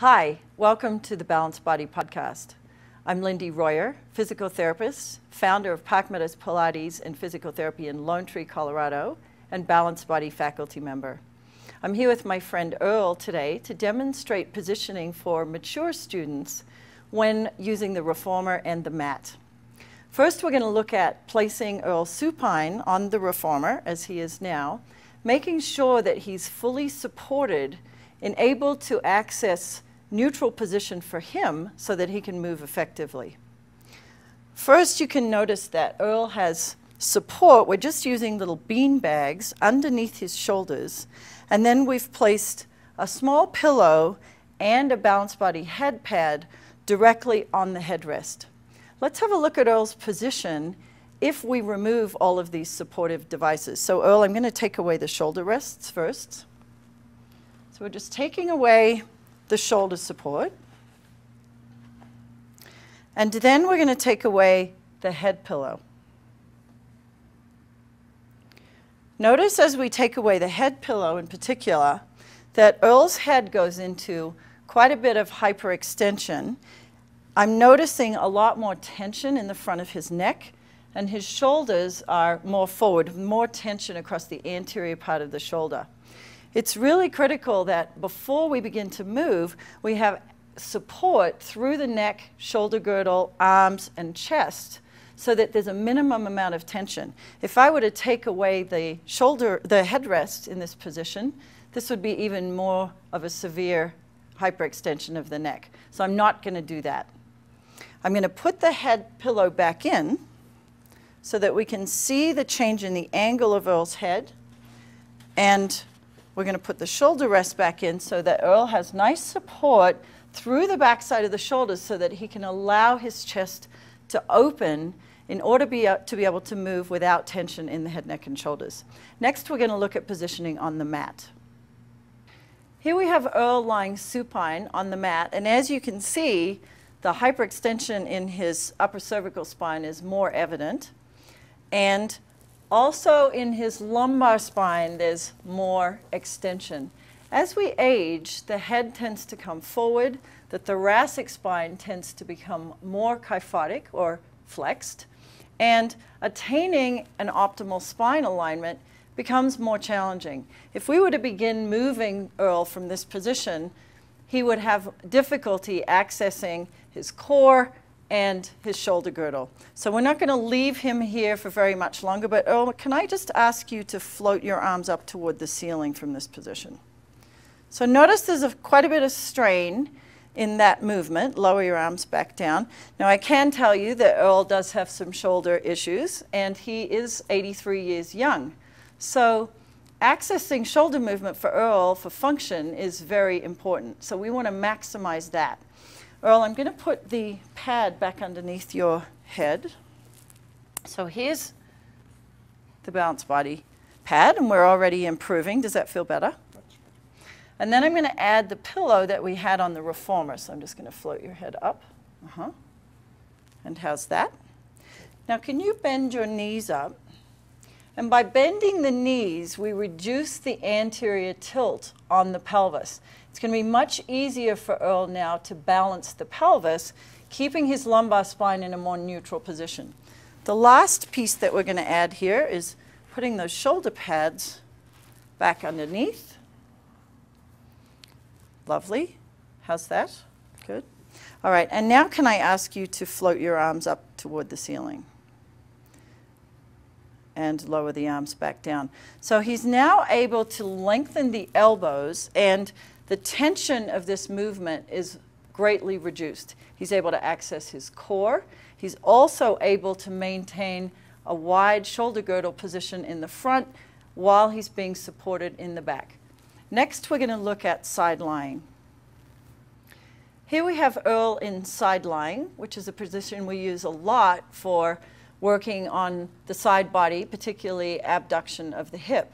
Hi, welcome to the Balanced Body Podcast. I'm Lindy Royer, physical therapist, founder of Park Meadows Pilates and Physical Therapy in Lone Tree, Colorado, and Balanced Body faculty member. I'm here with my friend Earl today to demonstrate positioning for mature students when using the reformer and the mat. First, we're going to look at placing Earl supine on the reformer, as he is now, making sure that he's fully supported and able to access neutral position for him so that he can move effectively. First, you can notice that Earl has support. We're just using little bean bags underneath his shoulders, and then we've placed a small pillow and a balanced body head pad directly on the headrest. Let's have a look at Earl's position if we remove all of these supportive devices. So Earl, I'm going to take away the shoulder rests first. So we're just taking away the shoulder support. And then we're going to take away the head pillow. Notice as we take away the head pillow in particular that Earl's head goes into quite a bit of hyperextension. I'm noticing a lot more tension in the front of his neck, and his shoulders are more forward, more tension across the anterior part of the shoulder. It's really critical that before we begin to move, we have support through the neck, shoulder girdle, arms, and chest so that there's a minimum amount of tension. If I were to take away the headrest in this position, this would be even more of a severe hyperextension of the neck. So I'm not going to do that. I'm going to put the head pillow back in so that we can see the change in the angle of Earl's head, and we're going to put the shoulder rest back in so that Earl has nice support through the backside of the shoulders so that he can allow his chest to open in order to be able to move without tension in the head, neck, and shoulders. Next, we're going to look at positioning on the mat. Here we have Earl lying supine on the mat, and as you can see, the hyperextension in his upper cervical spine is more evident. And also in his lumbar spine, there's more extension. As we age, the head tends to come forward, the thoracic spine tends to become more kyphotic or flexed, and attaining an optimal spine alignment becomes more challenging. If we were to begin moving Earl from this position, he would have difficulty accessing his core and his shoulder girdle. So we're not going to leave him here for very much longer, but Earl, can I just ask you to float your arms up toward the ceiling from this position? So notice there's quite a bit of strain in that movement. Lower your arms back down. Now I can tell you that Earl does have some shoulder issues, and he is 83 years young. So accessing shoulder movement for Earl for function is very important. So we want to maximize that. Earl, I'm going to put the pad back underneath your head. So here's the balanced body pad, and we're already improving. Does that feel better? And then I'm going to add the pillow that we had on the reformer. So I'm just going to float your head up. And how's that? Now, can you bend your knees up? And by bending the knees, we reduce the anterior tilt on the pelvis. It's going to be much easier for Earl now to balance the pelvis, keeping his lumbar spine in a more neutral position. The last piece that we're going to add here is putting those shoulder pads back underneath. Lovely. How's that? Good. All right, and now can I ask you to float your arms up toward the ceiling? And lower the arms back down. So he's now able to lengthen the elbows, and the tension of this movement is greatly reduced. He's able to access his core. He's also able to maintain a wide shoulder girdle position in the front while he's being supported in the back. Next, we're going to look at side lying. Here we have Earl in side lying, which is a position we use a lot for working on the side body, particularly abduction of the hip.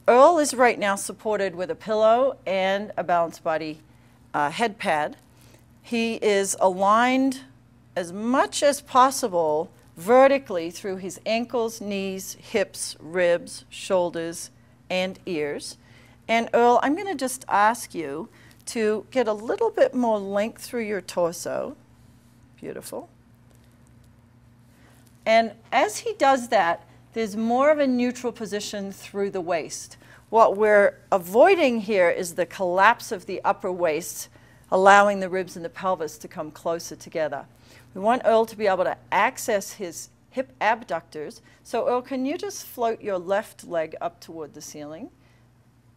Earl is right now supported with a pillow and a balanced body head pad. He is aligned as much as possible vertically through his ankles, knees, hips, ribs, shoulders, and ears. And Earl, I'm going to just ask you to get a little bit more length through your torso. Beautiful. And as he does that, there's more of a neutral position through the waist. What we're avoiding here is the collapse of the upper waist, allowing the ribs and the pelvis to come closer together. We want Earl to be able to access his hip abductors. So Earl, can you just float your left leg up toward the ceiling?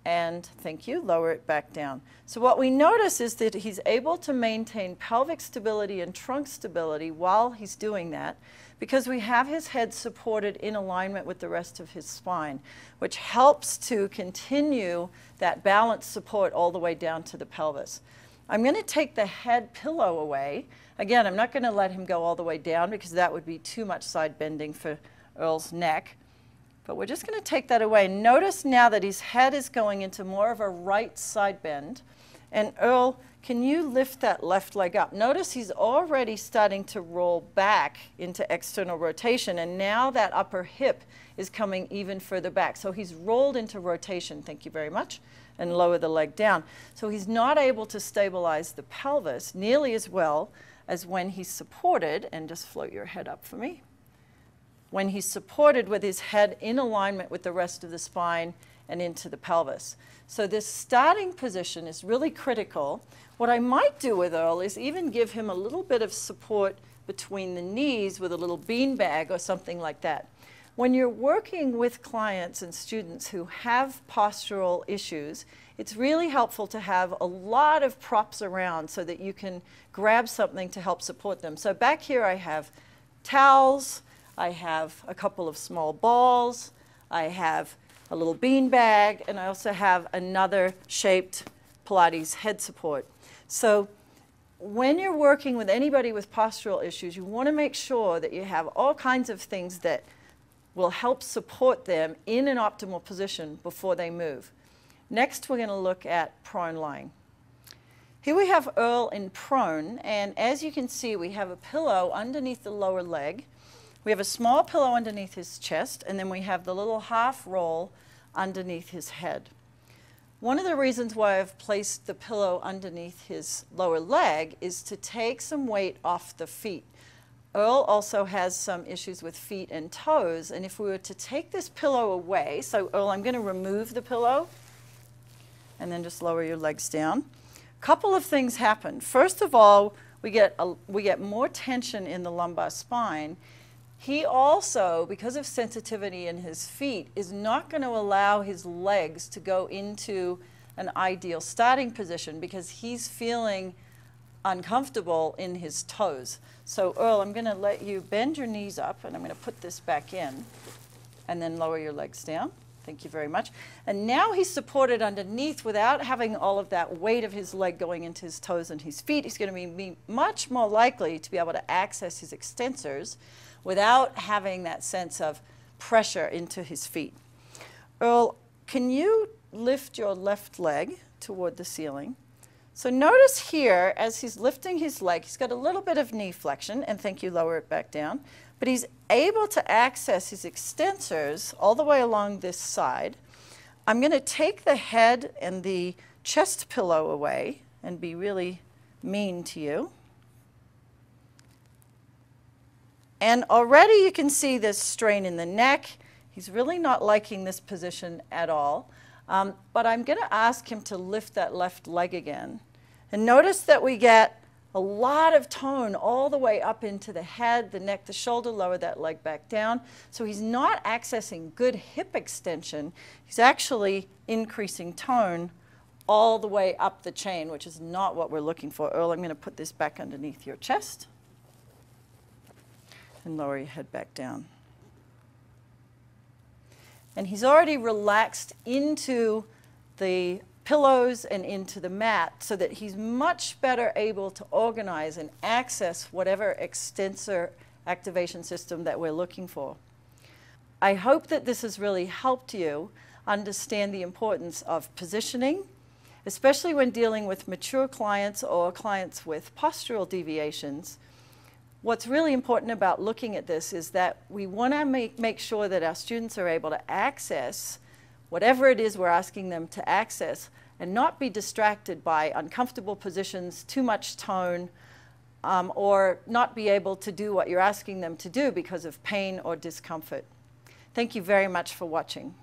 And thank you, lower it back down. So what we notice is that he's able to maintain pelvic stability and trunk stability while he's doing that, because we have his head supported in alignment with the rest of his spine, which helps to continue that balanced support all the way down to the pelvis. I'm going to take the head pillow away. Again, I'm not going to let him go all the way down because that would be too much side bending for Earl's neck. But we're just going to take that away. Notice now that his head is going into more of a right side bend. And Earl, can you lift that left leg up? Notice he's already starting to roll back into external rotation, and now that upper hip is coming even further back. So he's rolled into rotation, thank you very much, and lower the leg down. So he's not able to stabilize the pelvis nearly as well as when he's supported, and just float your head up for me, when he's supported with his head in alignment with the rest of the spine and into the pelvis. So this starting position is really critical. What I might do with Earl is even give him a little bit of support between the knees with a little beanbag or something like that. When you're working with clients and students who have postural issues, it's really helpful to have a lot of props around so that you can grab something to help support them. So back here I have towels, I have a couple of small balls, I have a little bean bag, and I also have another shaped Pilates head support. So when you're working with anybody with postural issues, you want to make sure that you have all kinds of things that will help support them in an optimal position before they move. Next, we're going to look at prone lying. Here we have Earl in prone, and as you can see, we have a pillow underneath the lower leg. We have a small pillow underneath his chest, and then we have the little half roll underneath his head. One of the reasons why I've placed the pillow underneath his lower leg is to take some weight off the feet. Earl also has some issues with feet and toes, and if we were to take this pillow away, so Earl, I'm going to remove the pillow, and then just lower your legs down. A couple of things happen. First of all, we get more tension in the lumbar spine. He also, because of sensitivity in his feet, is not going to allow his legs to go into an ideal starting position because he's feeling uncomfortable in his toes. So Earl, I'm going to let you bend your knees up, and I'm going to put this back in, and then lower your legs down. Thank you very much. And now he's supported underneath without having all of that weight of his leg going into his toes and his feet. He's going to be much more likely to be able to access his extensors without having that sense of pressure into his feet. Earl, can you lift your left leg toward the ceiling? So notice here, as he's lifting his leg, he's got a little bit of knee flexion, and thank you, lower it back down, but he's able to access his extensors all the way along this side. I'm going to take the head and the chest pillow away and be really mean to you. And already you can see this strain in the neck. He's really not liking this position at all. But I'm going to ask him to lift that left leg again. And notice that we get a lot of tone all the way up into the head, the neck, the shoulder, lower that leg back down. So he's not accessing good hip extension. He's actually increasing tone all the way up the chain, which is not what we're looking for. Earl, I'm going to put this back underneath your chest. And lower your head back down. And he's already relaxed into the pillows and into the mat so that he's much better able to organize and access whatever extensor activation system that we're looking for. I hope that this has really helped you understand the importance of positioning, especially when dealing with mature clients or clients with postural deviations. What's really important about looking at this is that we want to make sure that our students are able to access whatever it is we're asking them to access and not be distracted by uncomfortable positions, too much tone, or not be able to do what you're asking them to do because of pain or discomfort. Thank you very much for watching.